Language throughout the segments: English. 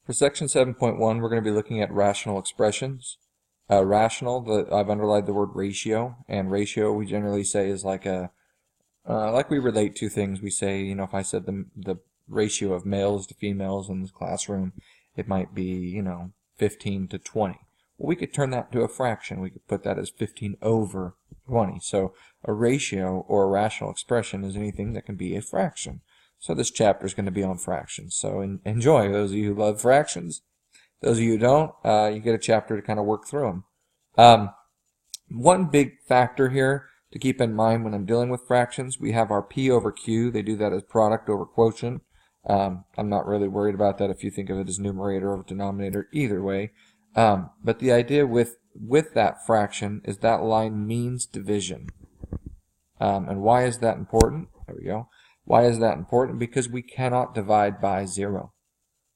For section 7.1, we're going to be looking at rational expressions. Rational, I've underlined the word ratio, and ratio we generally say is like like we relate to things. We say, if I said the ratio of males to females in this classroom, it might be, 15 to 20. Well, we could turn that into a fraction. We could put that as 15 over 20. So a ratio or a rational expression is anything that can be a fraction. So this chapter is going to be on fractions. So enjoy, those of you who love fractions. Those of you who don't, you get a chapter to kind of work through them. One big factor here to keep in mind when I'm dealing with fractions, we have our P over Q. They do that as product over quotient. I'm not really worried about that if you think of it as numerator over denominator, either way. But the idea with that fraction is that line means division. And why is that important? There we go. Why is that important? Because we cannot divide by 0.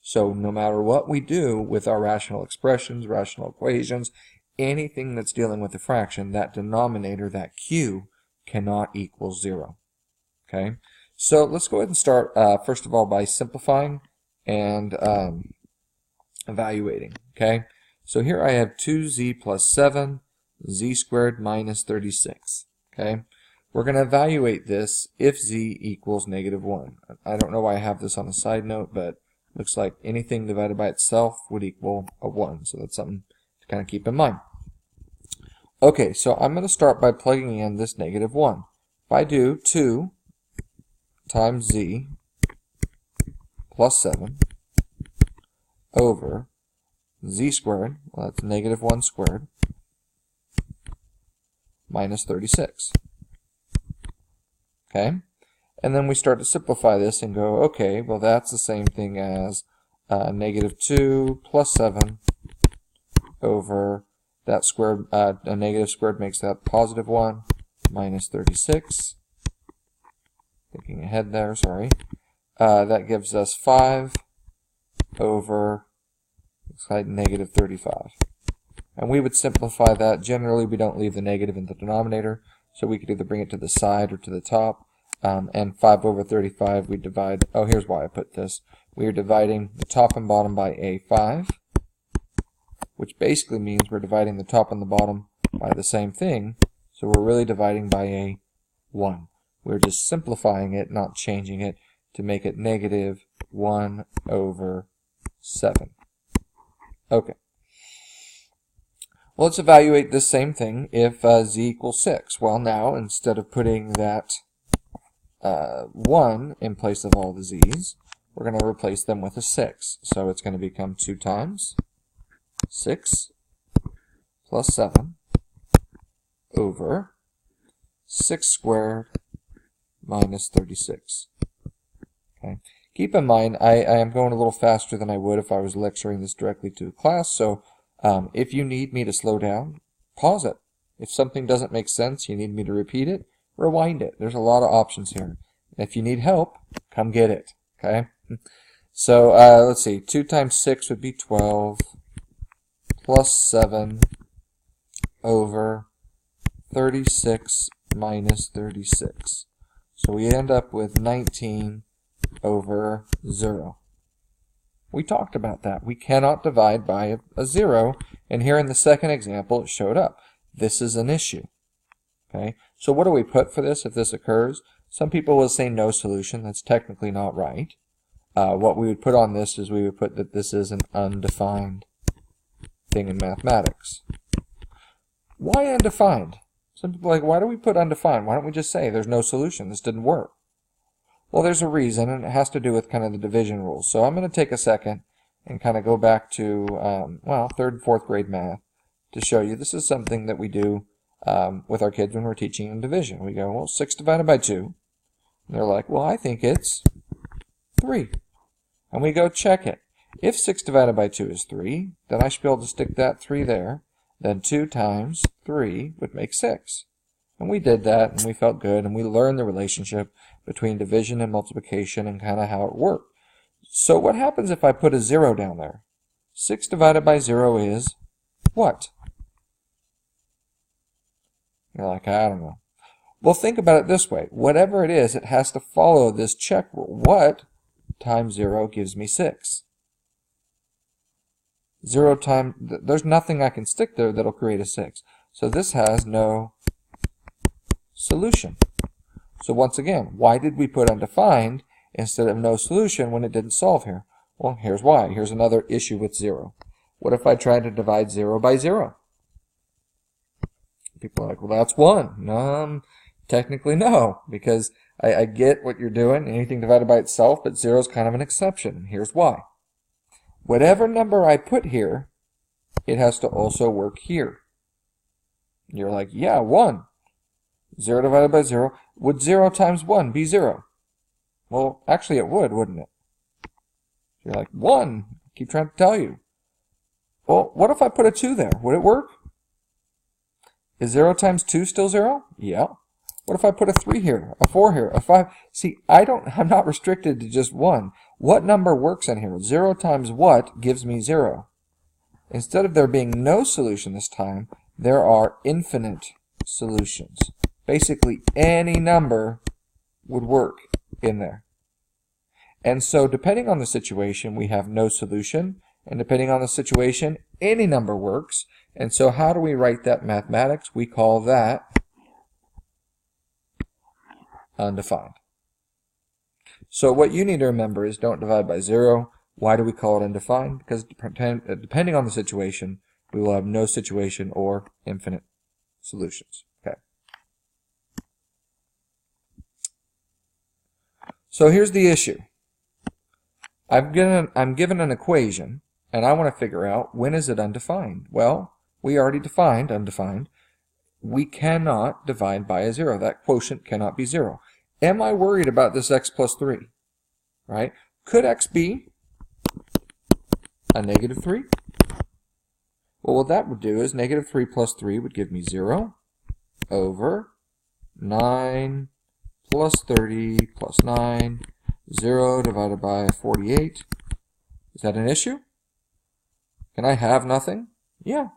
So no matter what we do with our rational expressions, rational equations, anything that's dealing with a fraction, that denominator, that q, cannot equal 0. Okay? So let's go ahead and start, first of all, by simplifying and evaluating. Okay? So here I have 2z plus 7, z squared minus 36. Okay? We're going to evaluate this if z equals -1. I don't know why I have this on a side note, but looks like anything divided by itself would equal a 1. So that's something to kind of keep in mind. Okay, so I'm going to start by plugging in this -1. If I do 2 times z plus 7 over z squared, well, that's -1 squared, minus 36. Okay? And then we start to simplify this and go, okay, well that's the same thing as -2 plus 7 over that squared, a negative squared makes that positive 1, minus 36. Thinking ahead there, sorry. That gives us 5 over, looks like -35. And we would simplify that. Generally, we don't leave the negative in the denominator, so we could either bring it to the side or to the top. And 5 over 35, we divide, oh, here's why I put this. We are dividing the top and bottom by a5, which basically means we're dividing the top and the bottom by the same thing, so we're really dividing by a 1. We're just simplifying it, not changing it, to make it -1 over 7. Okay. Well, let's evaluate this same thing if z equals 6. Well, now, instead of putting that 1 in place of all the z's, we're going to replace them with a 6. So it's going to become 2 times 6 plus 7 over 6 squared minus 36. Okay. Keep in mind, I am going a little faster than I would if I was lecturing this directly to a class, so if you need me to slow down, pause it. If something doesn't make sense, you need me to repeat it, rewind it. There's a lot of options here. If you need help, come get it. Okay? So let's see. 2 times 6 would be 12 plus 7 over 36 minus 36. So we end up with 19 over 0. We talked about that. We cannot divide by a 0, and here in the second example it showed up. This is an issue. Okay? So what do we put for this if this occurs? Some people will say no solution. That's technically not right. What we would put on this is we would put that this is an undefined thing in mathematics. Why undefined? Some people are like, why do we put undefined? Why don't we just say there's no solution? This didn't work. Well, there's a reason, and it has to do with kind of the division rules. So I'm going to take a second and kind of go back to, well, 3rd and 4th grade math to show you this is something that we do with our kids when we're teaching in division. We go, well, 6 divided by 2. And they're like, well, I think it's 3. And we go check it. If 6 divided by 2 is 3, then I should be able to stick that 3 there. Then 2 times 3 would make 6. And we did that, and we felt good, and we learned the relationship between division and multiplication and kind of how it worked. So what happens if I put a 0 down there? 6 divided by 0 is what? You're like, I don't know. Well, think about it this way. Whatever it is, it has to follow this check rule. What times 0 gives me 6? 0 times, there's nothing I can stick there that'll create a 6. So this has no solution. So once again, why did we put undefined instead of no solution when it didn't solve here? Well, here's why. Here's another issue with 0. What if I tried to divide 0 by 0? People are like, well, that's 1. Technically, no, because I get what you're doing, anything divided by itself, but 0 is kind of an exception. Here's why. Whatever number I put here, it has to also work here. You're like, yeah, 1. 0 divided by 0. Would 0 times 1 be 0? Well, actually it would, wouldn't it? You're like, 1. I keep trying to tell you. Well, what if I put a 2 there? Would it work? Is 0 times 2 still 0? Yeah. What if I put a 3 here, a 4 here, a 5? See, I'm not restricted to just 1. What number works in here? 0 times what gives me 0? Instead of there being no solution this time, there are infinite solutions. Basically, any number would work in there. And so, depending on the situation, we have no solution. And depending on the situation, any number works. And so, how do we write that in mathematics? We call that undefined. So what you need to remember is don't divide by 0. Why do we call it undefined? Because depending on the situation, we will have no situation or infinite solutions. Okay. So here's the issue. I'm given an equation, and I want to figure out when is it undefined. Well, we already defined undefined. We cannot divide by a 0. That quotient cannot be 0. Am I worried about this x plus 3? Right? Could x be a negative 3? Well, what that would do is negative 3 plus 3 would give me 0 over 9 plus 30 plus 9, 0 divided by 48. Is that an issue? Can I have nothing? Yeah.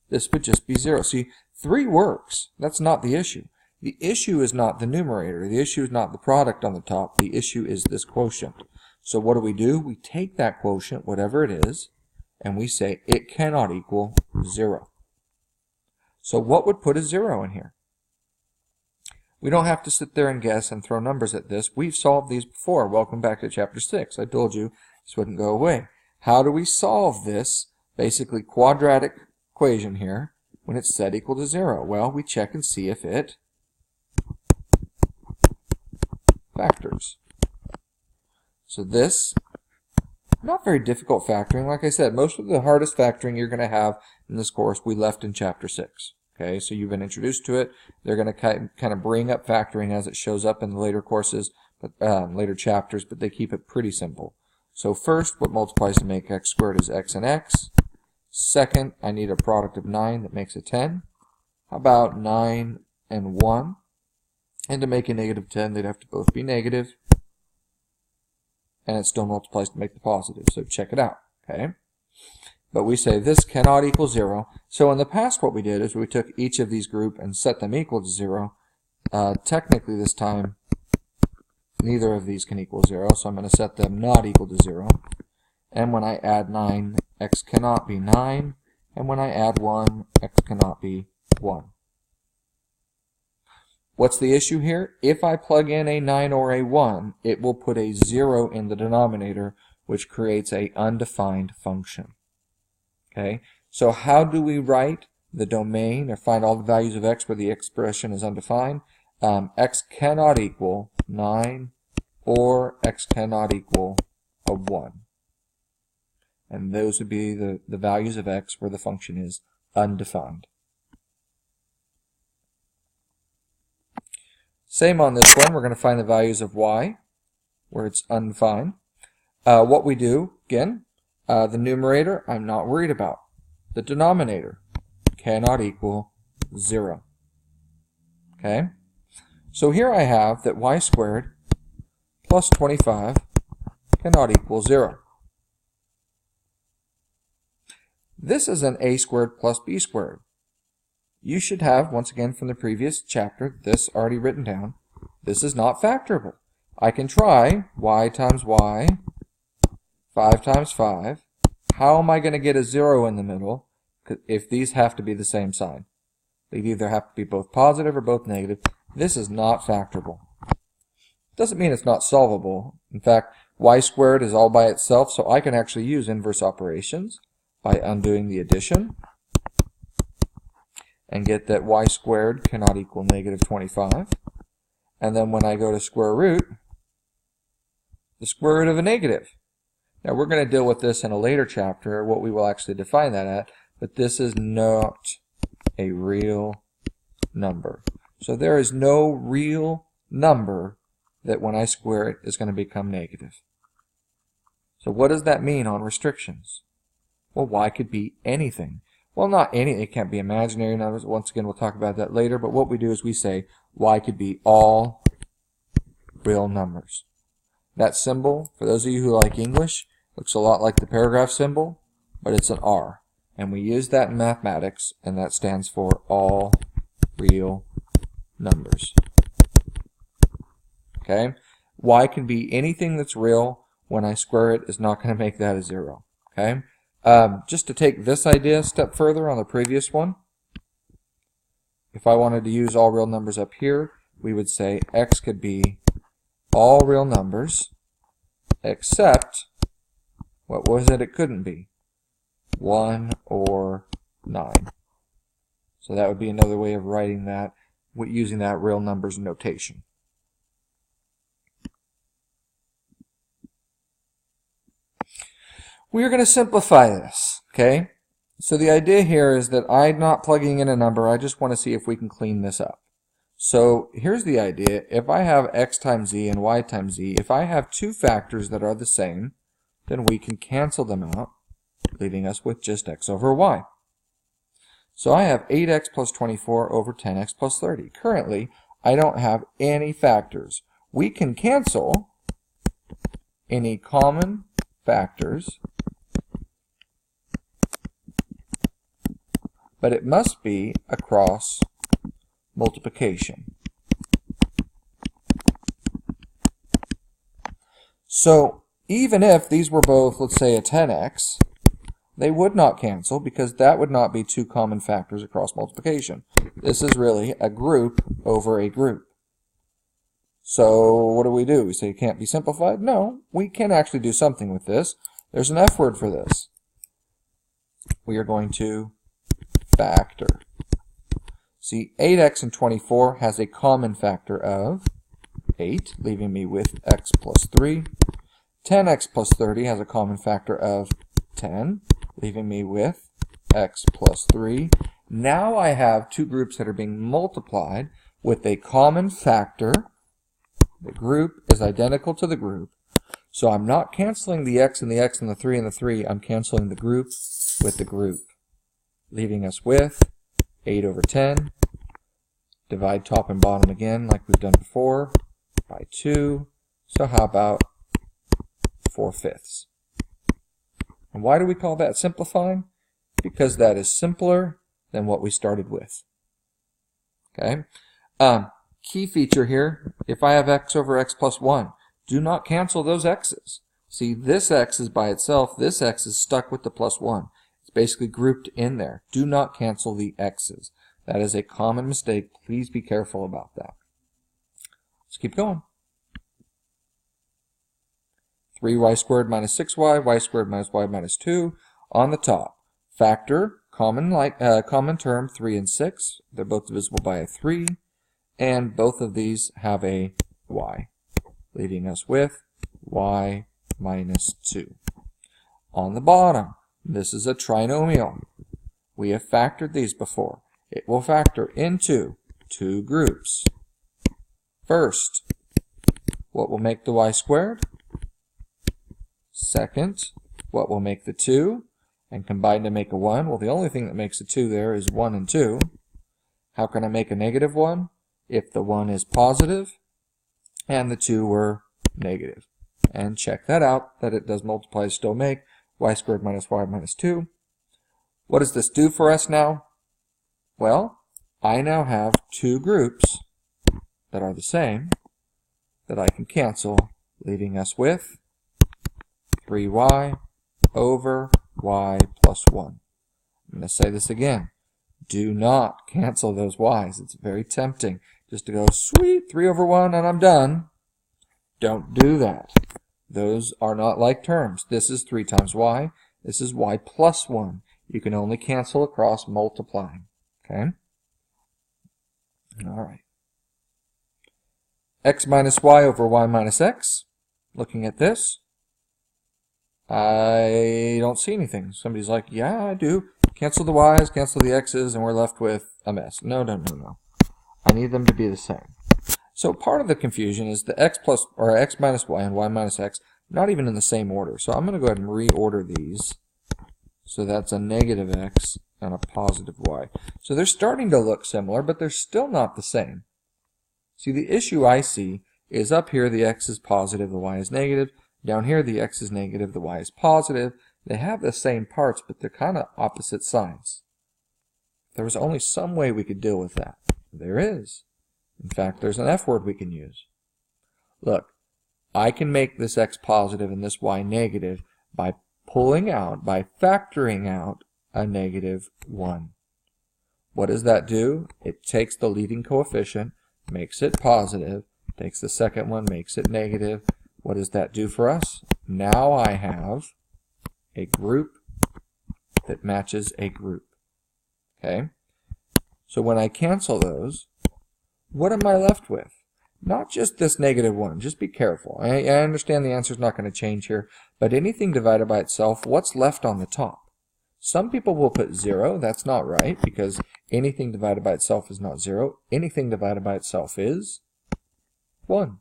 This would just be 0. See, 3 works. That's not the issue. The issue is not the numerator. The issue is not the product on the top. The issue is this quotient. So what do? We take that quotient, whatever it is, and we say it cannot equal 0. So what would put a 0 in here? We don't have to sit there and guess and throw numbers at this. We've solved these before. Welcome back to Chapter 6. I told you this wouldn't go away. How do we solve this basically quadratic equation here when it's set equal to 0? Well, we check and see if it factors. So this, not very difficult factoring. Like I said, most of the hardest factoring you're going to have in this course we left in Chapter 6. Okay, so you've been introduced to it. They're going to kind of bring up factoring as it shows up in the later courses, later chapters, but they keep it pretty simple. So first, what multiplies to make x squared is x and x. Second, I need a product of 9 that makes a 10. How about 9 and 1? And to make a negative 10, they'd have to both be negative. And it still multiplies to make the positive. So check it out. Okay. But we say this cannot equal 0. So in the past, what we did is we took each of these group and set them equal to 0. Technically, this time, neither of these can equal 0. So I'm going to set them not equal to 0. And when I add 9, x cannot be 9. And when I add 1, x cannot be 1. What's the issue here? If I plug in a 9 or a 1, it will put a 0 in the denominator, which creates an undefined function. Okay, so how do we write the domain or find all the values of x where the expression is undefined? X cannot equal 9 or x cannot equal a 1. And those would be the values of x where the function is undefined. Same on this one, we're going to find the values of y, where it's undefined. What we do, again, the numerator, I'm not worried about. The denominator cannot equal 0. Okay? So here I have that y squared plus 25 cannot equal 0. This is an a squared plus b squared. You should have, once again from the previous chapter, this already written down. This is not factorable. I can try y times y, 5 times 5. How am I going to get a 0 in the middle if these have to be the same sign? They either have to be both positive or both negative. This is not factorable. Doesn't mean it's not solvable. In fact, y squared is all by itself, so I can actually use inverse operations by undoing the addition and get that y squared cannot equal negative 25. And then when I go to square root, the square root of a negative. Now we're going to deal with this in a later chapter, what we will actually define that at, but this is not a real number. So there is no real number that when I square it is going to become negative. So what does that mean on restrictions? Well, y could be anything. Well, not anything. It can't be imaginary numbers. Once again, we'll talk about that later. But what we do is we say y could be all real numbers. That symbol, for those of you who like English, looks a lot like the paragraph symbol, but it's an R. And we use that in mathematics, and that stands for all real numbers. Okay? Y can be anything that's real. When I square it, is not going to make that a 0. Okay? Just to take this idea a step further on the previous one, if I wanted to use all real numbers up here, we would say x could be all real numbers except, what was it couldn't be? 1 or 9. So that would be another way of writing that, using that real numbers notation. We are going to simplify this, okay? So the idea here is that I'm not plugging in a number, I just want to see if we can clean this up. So here's the idea. If I have x times z and y times z, if I have two factors that are the same, then we can cancel them out, leaving us with just x over y. So I have 8x plus 24 over 10x plus 30. Currently, I don't have any factors. We can cancel any common factors, but it must be across multiplication. So even if these were both, let's say, a 10x, they would not cancel because that would not be two common factors across multiplication. This is really a group over a group. So what do? We say it can't be simplified? No, we can actually do something with this. There's an F word for this. We are going to factor. See, 8x and 24 has a common factor of 8, leaving me with x plus 3. 10x plus 30 has a common factor of 10, leaving me with x plus 3. Now I have two groups that are being multiplied with a common factor. The group is identical to the group. So I'm not canceling the x and the x and the 3 and the 3. I'm canceling the group with the group, leaving us with 8 over 10. Divide top and bottom again like we've done before by 2. So how about 4/5? And why do we call that simplifying? Because that is simpler than what we started with. Okay. Key feature here, if I have x over x plus 1, do not cancel those x's. See, this x is by itself, this x is stuck with the plus 1. It's basically grouped in there. Do not cancel the x's. That is a common mistake. Please be careful about that. Let's keep going. 3y squared minus 6y, y squared minus y minus 2. On the top, factor, common term, 3 and 6. They're both divisible by a 3. And both of these have a y, leaving us with y minus 2. On the bottom, this is a trinomial. We have factored these before. It will factor into two groups. First, what will make the y squared? Second, what will make the 2? And combine to make a 1? Well, the only thing that makes a 2 there is 1 and 2. How can I make a negative 1? If the 1 is positive and the 2 were negative. And check that out, that it does multiply still make y squared minus y minus 2. What does this do for us now? Well, I now have two groups that are the same that I can cancel, leaving us with 3y over y plus 1. I'm going to say this again. Do not cancel those y's. It's very tempting just to go, sweet, 3 over 1 and I'm done. Don't do that. Those are not like terms. This is 3 times y. This is y plus 1. You can only cancel across multiplying. Okay? All right. X minus y over y minus x. Looking at this, I don't see anything. Somebody's like, yeah, I do. Cancel the y's, cancel the x's, and we're left with a mess. No, no, no, no. I need them to be the same. So part of the confusion is the x plus or x minus y and y minus x not even in the same order. So I'm going to go ahead and reorder these. So that's a negative x and a positive y. So they're starting to look similar, but they're still not the same. See, the issue I see is up here the x is positive, the y is negative. Down here the x is negative, the y is positive. They have the same parts, but they're kind of opposite sides. There was only some way we could deal with that. There is. In fact, there's an F word we can use. Look, I can make this x positive and this y negative by pulling out, by factoring out a negative 1. What does that do? It takes the leading coefficient, makes it positive, takes the second one, makes it negative. What does that do for us? Now I have a group that matches a group. Okay? So when I cancel those, what am I left with? Not just this negative 1. Just be careful. I understand the answer is not going to change here, but anything divided by itself, what's left on the top? Some people will put 0. That's not right, because anything divided by itself is not 0. Anything divided by itself is 1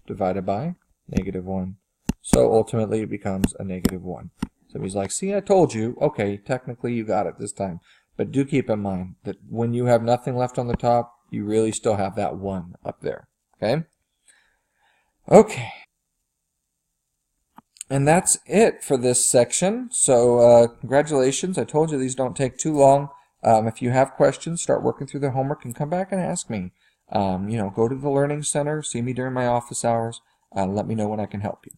divided by negative 1. So ultimately it becomes a negative 1. So he's like, see, I told you. Okay, technically you got it this time. But do keep in mind that when you have nothing left on the top, you really still have that 1 up there. Okay? Okay. And that's it for this section. So congratulations. I told you these don't take too long. If you have questions, start working through the homework and come back and ask me. Go to the Learning Center, see me during my office hours, let me know when I can help you.